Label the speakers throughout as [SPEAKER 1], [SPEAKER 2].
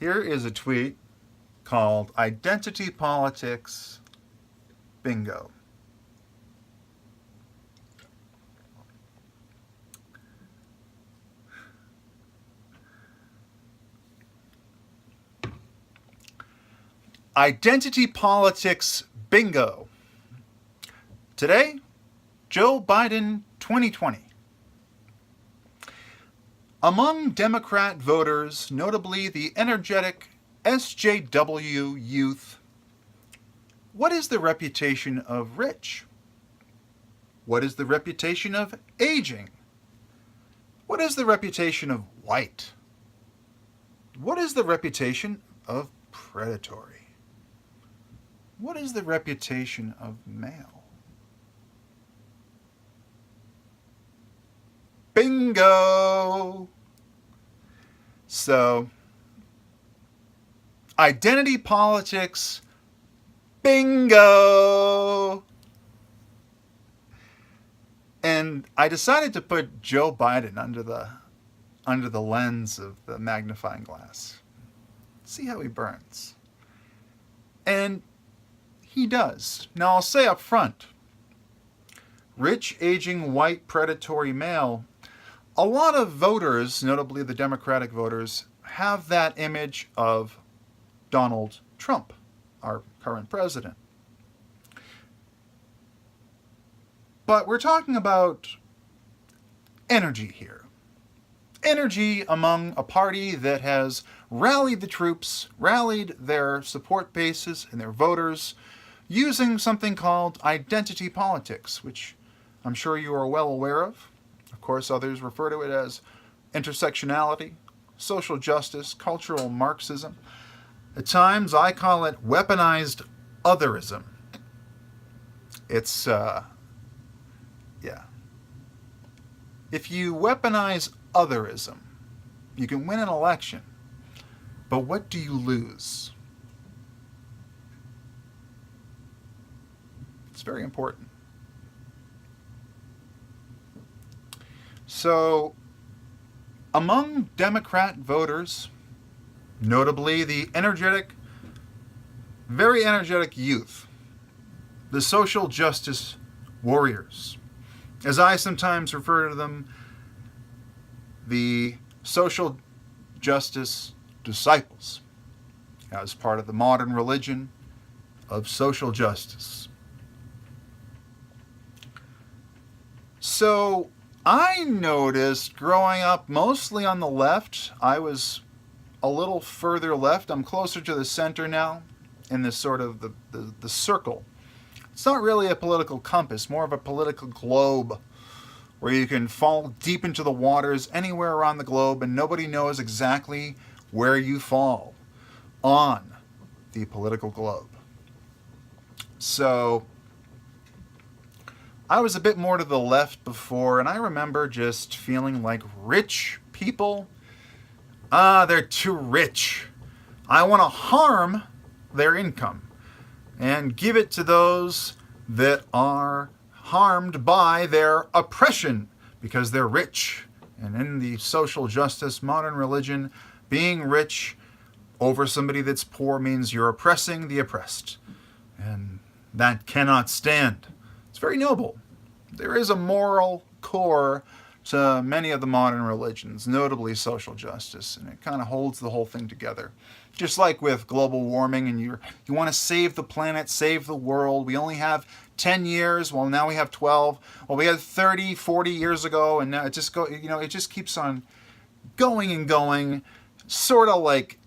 [SPEAKER 1] Here is a tweet called Identity Politics Bingo. Identity Politics Bingo. Today, Joe Biden 2020. Among Democrat voters, notably the energetic SJW youth, what is the reputation of rich? What is the reputation of aging? What is the reputation of white? What is the reputation of predatory? What is the reputation of male? Bingo! So, identity politics, bingo! And I decided to put Joe Biden under the lens of the magnifying glass. See how he burns. And he does. Now I'll say up front, rich, aging, white, predatory male, a lot of voters, notably the Democratic voters, have that image of Donald Trump, our current president. But we're talking about energy here. Energy among a party that has rallied the troops, rallied their support bases and their voters using something called identity politics, which I'm sure you are well aware of. Of course, others refer to it as intersectionality, social justice, cultural Marxism. At times, I call it weaponized otherism. It's, If you weaponize otherism, you can win an election, but what do you lose? It's very important. So, among Democrat voters, notably the very energetic youth, the social justice warriors, as I sometimes refer to them, the social justice disciples, as part of the modern religion of social justice. So, I noticed growing up mostly on the left. I was a little further left. I'm closer to the center now in this sort of the circle. It's not really a political compass, more of a political globe where you can fall deep into the waters anywhere around the globe and nobody knows exactly where you fall on the political globe. So I was a bit more to the left before, and I remember just feeling like rich people, they're too rich. I want to harm their income and give it to those that are harmed by their oppression because they're rich. And in the social justice modern religion, being rich over somebody that's poor means you're oppressing the oppressed. And that cannot stand. It's very noble. There is a moral core to many of the modern religions, notably social justice, and it kind of holds the whole thing together. Just like with global warming, and you want to save the planet, save the world. We only have 10 years, well now we have 12. Well, we had 30, 40 years ago, and now it just keeps on going and going, sort of like,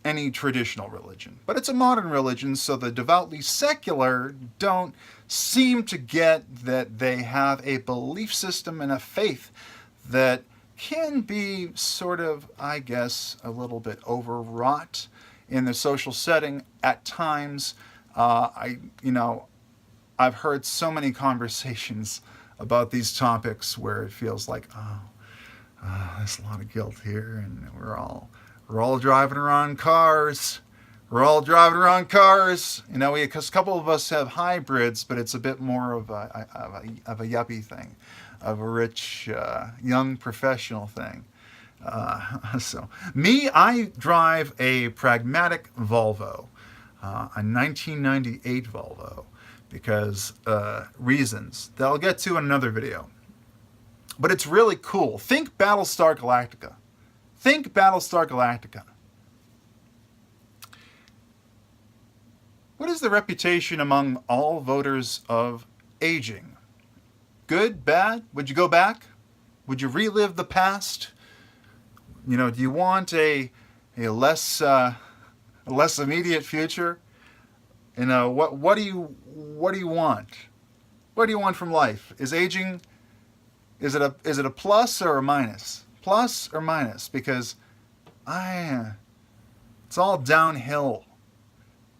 [SPEAKER 1] any traditional religion. But it's a modern religion, so the devoutly secular don't seem to get that they have a belief system and a faith that can be sort of, I guess, a little bit overwrought in the social setting at times. I've heard so many conversations about these topics where it feels like, there's a lot of guilt here, and we're all driving around cars. We're all driving around cars. Because a couple of us have hybrids, but it's a bit more of a yuppie thing, of a rich young professional thing. So, me, I drive a pragmatic Volvo, a 1998 Volvo, because reasons that I'll get to in another video. But it's really cool. Think Battlestar Galactica. Think Battlestar Galactica. What is the reputation among all voters of aging? Good? Bad? Would you go back? Would you relive the past? You know, do you want a less immediate future? You know, what do you want? What do you want from life? Is aging, is it a plus or a minus? Plus or minus? Because it's all downhill.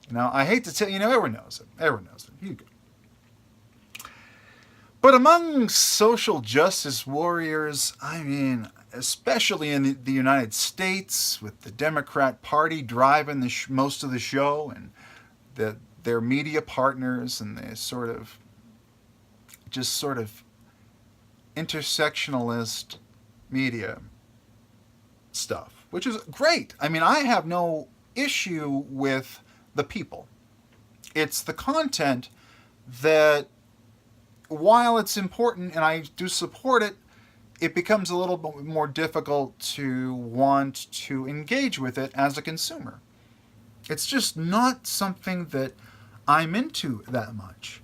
[SPEAKER 1] You know, I hate to tell you, everyone knows it. Everyone knows it. You go. But among social justice warriors, I mean, especially in the United States, with the Democrat Party driving most of the show, and their media partners, and the sort of intersectionalist media stuff, which is great. I mean, I have no issue with the people. It's the content that, while it's important and I do support it, it becomes a little bit more difficult to want to engage with it as a consumer. It's just not something that I'm into that much.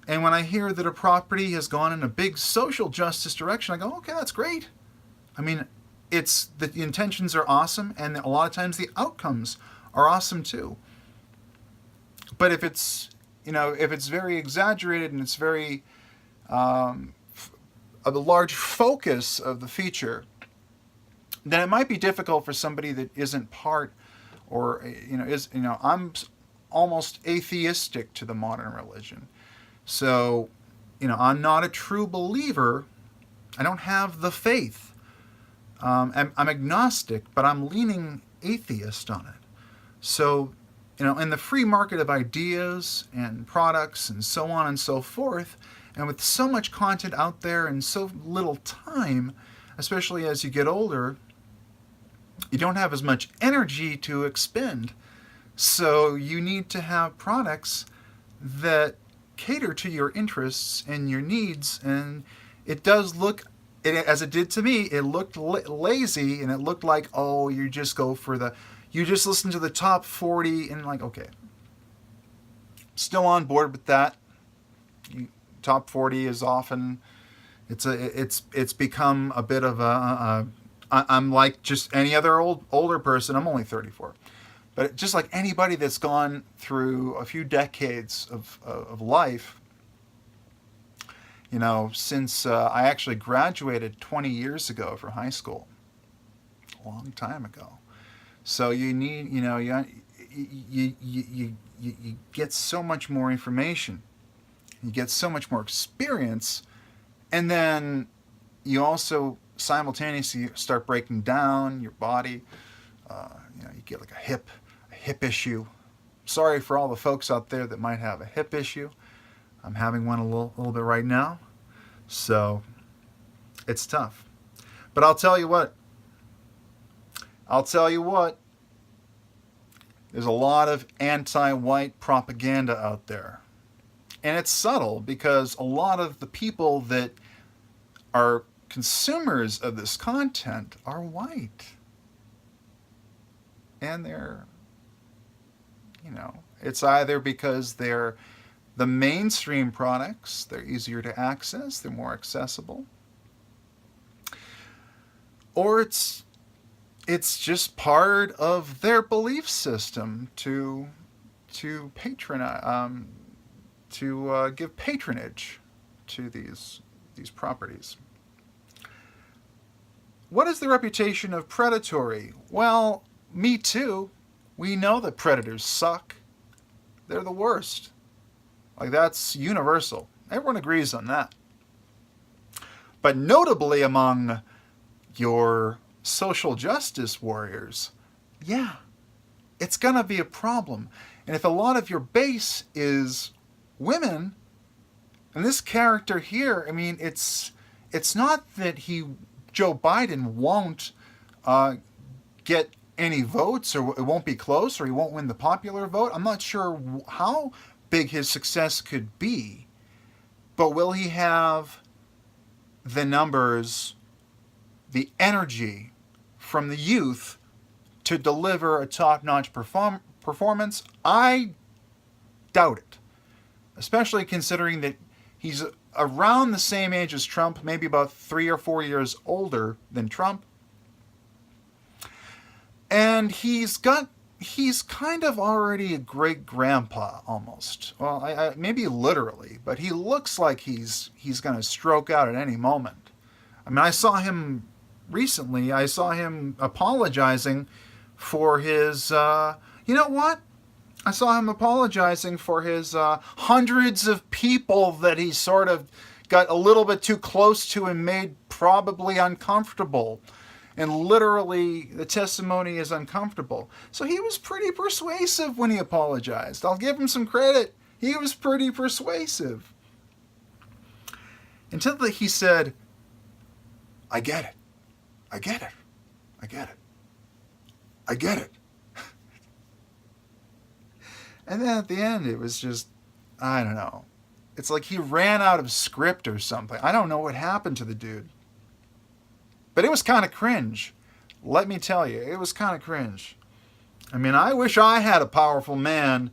[SPEAKER 1] And when I hear that a property has gone in a big social justice direction, I go, okay, that's great. I mean, the intentions are awesome, and a lot of times the outcomes are awesome too. But if it's very exaggerated and it's very a large focus of the feature, then it might be difficult for somebody that isn't part, or I'm almost atheistic to the modern religion. So, I'm not a true believer. I don't have the faith. I'm agnostic, but I'm leaning atheist on it. So, in the free market of ideas and products and so on and so forth, and with so much content out there and so little time, especially as you get older, you don't have as much energy to expend. So you need to have products that cater to your interests and your needs. And it does look, as it did to me, it looked lazy, and it looked like, oh, you just listen to the top 40 and like, okay. Still on board with that. Top 40 is often, it's become a bit of I'm like just any other older person. I'm only 34. But just like anybody that's gone through a few decades of life, since I actually graduated 20 years ago from high school, a long time ago. So you need, you get so much more information, you get so much more experience, and then you also simultaneously start breaking down your body. You get like a hip issue. Sorry for all the folks out there that might have a hip issue. I'm having one a little bit right now, so it's tough. But I'll tell you what. There's a lot of anti-white propaganda out there. And it's subtle, because a lot of the people that are consumers of this content are white. And they're, it's either because they're the mainstream products, they're easier to access, they're more accessible, or it's just part of their belief system to patronize, to give patronage to these properties. What is the reputation of predatory? Well, Me Too. We know that predators suck. They're the worst. Like, that's universal. Everyone agrees on that. But notably among your social justice warriors, yeah, it's going to be a problem. And if a lot of your base is women, and this character here, I mean, it's not that Joe Biden won't get any votes, or it won't be close, or he won't win the popular vote. I'm not sure how big his success could be, but will he have the numbers, the energy from the youth to deliver a top-notch performance? I doubt it, especially considering that he's around the same age as Trump, maybe about 3 or 4 years older than Trump. And he's kind of already a great grandpa almost. Well, maybe literally, but he looks like he's going to stroke out at any moment. I mean, I saw him recently. I saw him apologizing for his, you know what? I saw him apologizing for his hundreds of people that he sort of got a little bit too close to and made probably uncomfortable. And literally, the testimony is uncomfortable. So he was pretty persuasive when he apologized. I'll give him some credit. He was pretty persuasive. Until he said, I get it. I get it. I get it. I get it. And then at the end, it was just, I don't know. It's like he ran out of script or something. I don't know what happened to the dude. But it was kind of cringe. Let me tell you, it was kind of cringe. I mean, I wish I had a powerful man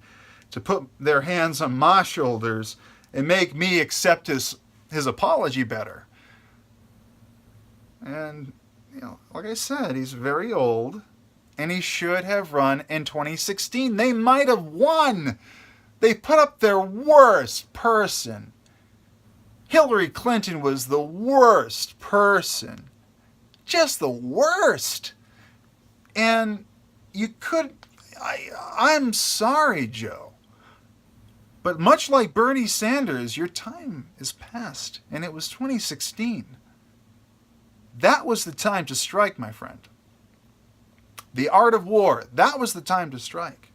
[SPEAKER 1] to put their hands on my shoulders and make me accept his apology better. And, you know, like I said, he's very old. And he should have run in 2016. They might have won. They put up their worst person. Hillary Clinton was the worst person. Just the worst. And you could... I'm sorry, Joe. But much like Bernie Sanders, your time is past. And it was 2016. That was the time to strike, my friend. The art of war, that was the time to strike.